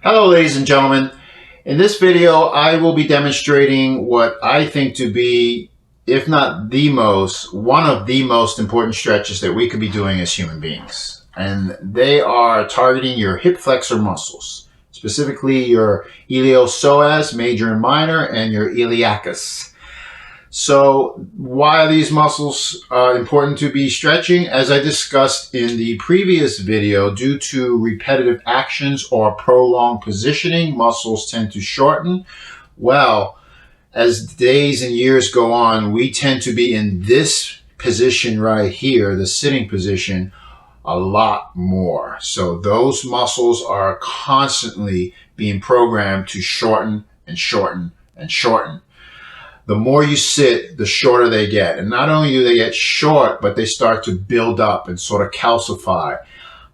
Hello ladies and gentlemen. In this video I will be demonstrating what I think to be, if not the most, one of the most important stretches that we could be doing as human beings. And they are targeting your hip flexor muscles, specifically your iliopsoas, major and minor, and your iliacus. So why are these muscles important to be stretching? As I discussed in the previous video, due to repetitive actions or prolonged positioning, muscles tend to shorten. Well, as days and years go on, we tend to be in this position right here, the sitting position, a lot more. So those muscles are constantly being programmed to shorten and shorten and shorten. The more you sit, the shorter they get. And not only do they get short, but they start to build up and sort of calcify.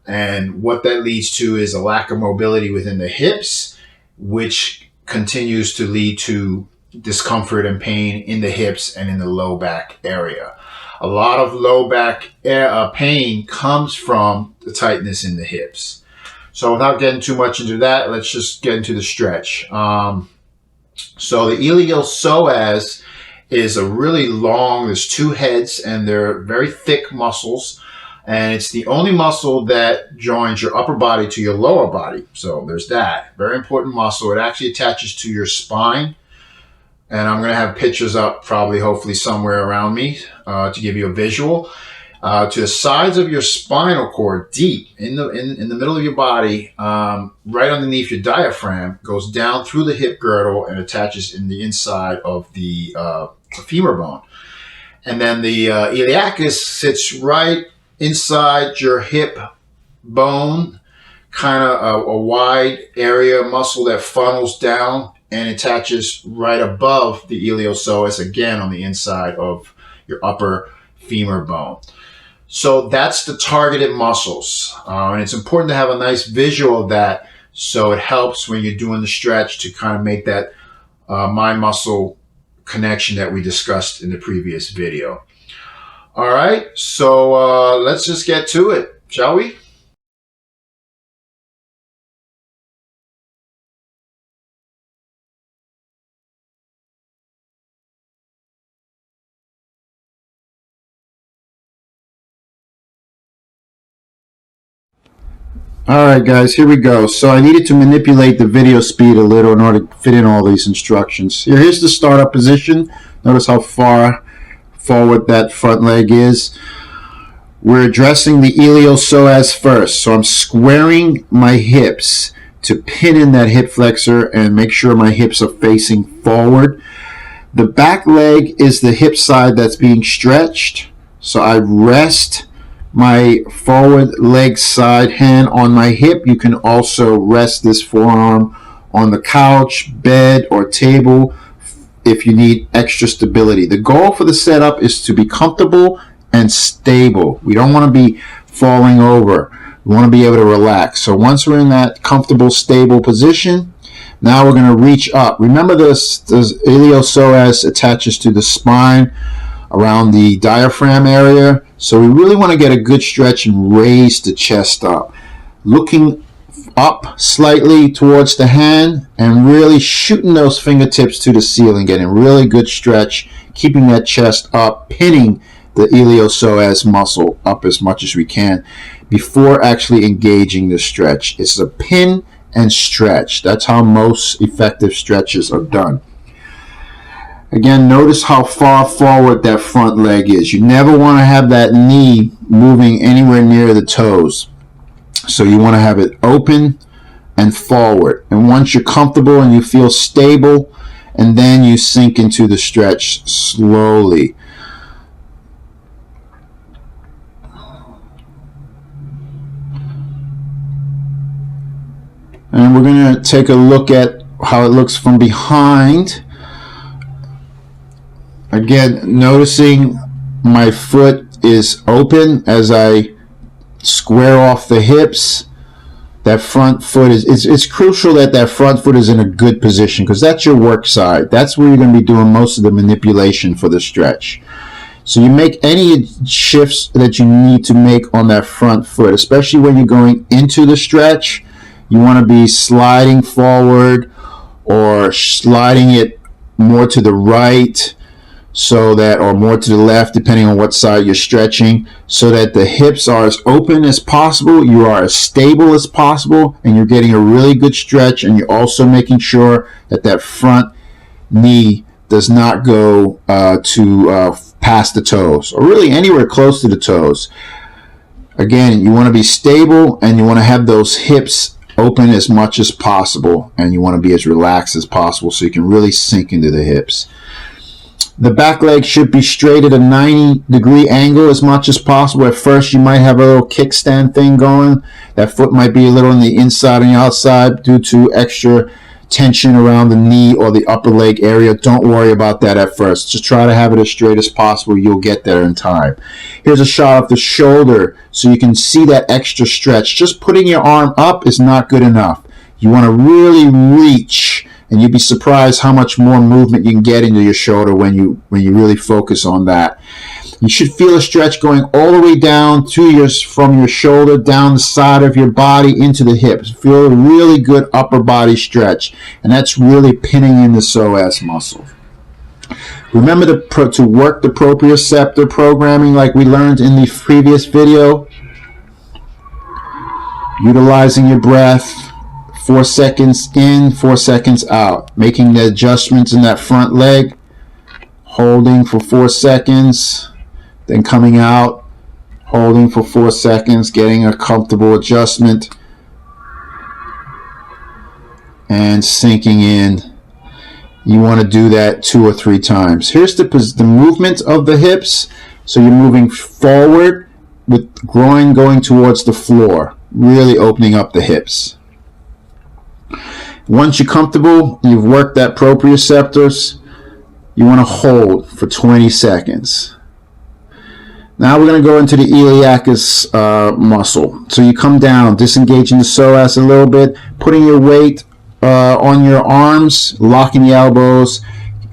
And what that leads to is a lack of mobility within the hips, which continues to lead to discomfort and pain in the hips and in the low back area. A lot of low back pain comes from the tightness in the hips. So without getting too much into that, let's just get into the stretch. So the iliopsoas is a really long, there's two heads and they're very thick muscles, and it's the only muscle that joins your upper body to your lower body. So there's that, very important muscle. It actually attaches to your spine, and I'm going to have pictures up probably hopefully somewhere around me to give you a visual. To the sides of your spinal cord, deep in the middle of your body, right underneath your diaphragm, goes down through the hip girdle and attaches in the inside of the femur bone. And then the iliacus sits right inside your hip bone, kind of a wide area muscle that funnels down and attaches right above the iliopsoas, again on the inside of your upper femur bone. So that's the targeted muscles, and it's important to have a nice visual of that, so it helps when you're doing the stretch to kind of make that mind-muscle connection that we discussed in the previous video. All right, so let's just get to it, shall we? Alright guys, here we go. So I needed to manipulate the video speed a little in order to fit in all these instructions. Here's the startup position. Notice how far forward that front leg is. We're addressing the iliopsoas first. So I'm squaring my hips to pin in that hip flexor and make sure my hips are facing forward. The back leg is the hip side that's being stretched. So I rest my forward leg side hand on my hip. You can also rest this forearm on the couch, bed, or table if you need extra stability. The goal for the setup is to be comfortable and stable. We don't want to be falling over. We want to be able to relax. So once we're in that comfortable, stable position, now we're going to reach up. Remember this iliopsoas attaches to the spine around the diaphragm area. So we really want to get a good stretch and raise the chest up. Looking up slightly towards the hand and really shooting those fingertips to the ceiling, getting really good stretch, keeping that chest up, pinning the iliopsoas muscle up as much as we can before actually engaging the stretch. It's a pin and stretch. That's how most effective stretches are done. Again, notice how far forward that front leg is. You never want to have that knee moving anywhere near the toes. So you want to have it open and forward. And once you're comfortable and you feel stable, and then you sink into the stretch slowly. And we're going to take a look at how it looks from behind. Again, noticing my foot is open as I square off the hips. That front foot it's crucial that that front foot is in a good position, because that's your work side. That's where you're going to be doing most of the manipulation for the stretch. So you make any shifts that you need to make on that front foot, especially when you're going into the stretch. You want to be sliding forward or sliding it more to the right, so that, or more to the left, depending on what side you're stretching, so that the hips are as open as possible, you are as stable as possible, and you're getting a really good stretch, and you're also making sure that that front knee does not go past the toes, or really anywhere close to the toes. Again, you want to be stable, and you want to have those hips open as much as possible, and you want to be as relaxed as possible so you can really sink into the hips. The back leg should be straight at a 90-degree angle as much as possible. At first, you might have a little kickstand thing going. That foot might be a little on the inside and the outside due to extra tension around the knee or the upper leg area. Don't worry about that at first. Just try to have it as straight as possible. You'll get there in time. Here's a shot of the shoulder so you can see that extra stretch. Just putting your arm up is not good enough. You want to really reach, and you'd be surprised how much more movement you can get into your shoulder when you really focus on that. You should feel a stretch going all the way down from your shoulder, down the side of your body into the hips. Feel a really good upper body stretch, and that's really pinning in the psoas muscle. Remember to work the proprioceptor programming like we learned in the previous video. Utilizing your breath. 4 seconds in, 4 seconds out. Making the adjustments in that front leg. Holding for 4 seconds. Then coming out. Holding for 4 seconds. Getting a comfortable adjustment. And sinking in. You want to do that 2 or 3 times. Here's the movement of the hips. So you're moving forward with groin going towards the floor. Really opening up the hips. Once you're comfortable, you've worked that proprioceptors, you want to hold for 20 seconds. Now we're going to go into the iliacus muscle. So you come down, disengaging the psoas a little bit, putting your weight on your arms, locking the elbows,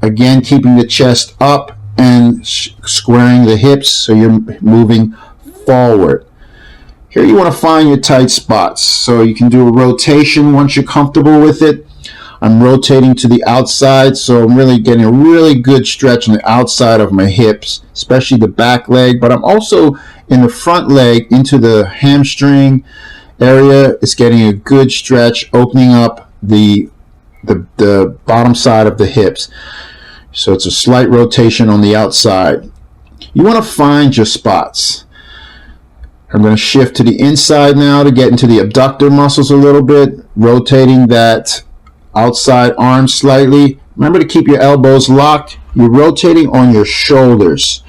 again keeping the chest up and squaring the hips so you're moving forward. Here you want to find your tight spots. So you can do a rotation once you're comfortable with it. I'm rotating to the outside, so I'm really getting a really good stretch on the outside of my hips, especially the back leg, but I'm also in the front leg into the hamstring area. It's getting a good stretch, opening up the bottom side of the hips. So it's a slight rotation on the outside. You want to find your spots. I'm going to shift to the inside now to get into the abductor muscles a little bit, rotating that outside arm slightly. Remember to keep your elbows locked. You're rotating on your shoulders,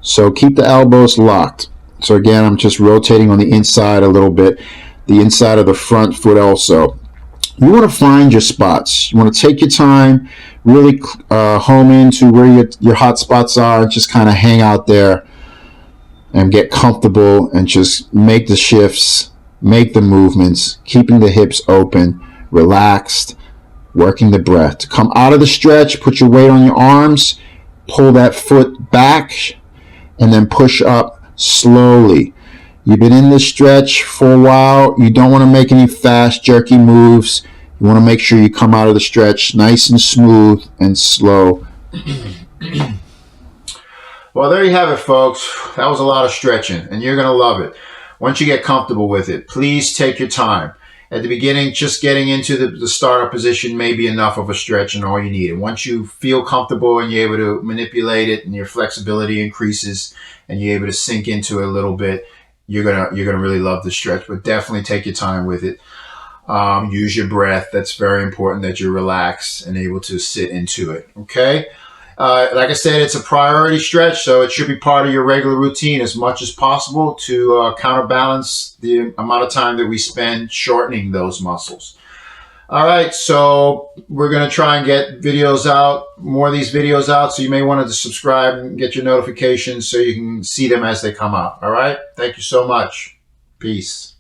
so keep the elbows locked. So again, I'm just rotating on the inside a little bit, the inside of the front foot also. You want to find your spots. You want to take your time, really home into where your hot spots are, and just kind of hang out there and get comfortable and just make the shifts, make the movements, keeping the hips open, relaxed, working the breath. To come out of the stretch, put your weight on your arms, pull that foot back, and then push up slowly. You've been in this stretch for a while. You don't want to make any fast, jerky moves. You want to make sure you come out of the stretch nice and smooth and slow. Well, there you have it, folks. That was a lot of stretching, and you're going to love it. Once you get comfortable with it, please take your time. At the beginning, just getting into the startup position may be enough of a stretch and all you need. And once you feel comfortable and you're able to manipulate it and your flexibility increases and you're able to sink into it a little bit, you're gonna really love the stretch. But definitely take your time with it. Use your breath. That's very important that you're relaxed and able to sit into it. Okay. Like I said, it's a priority stretch, so it should be part of your regular routine as much as possible to counterbalance the amount of time that we spend shortening those muscles. All right, so we're going to try and get videos out, more of these videos out, so you may want to subscribe and get your notifications so you can see them as they come out. All right, thank you so much. Peace.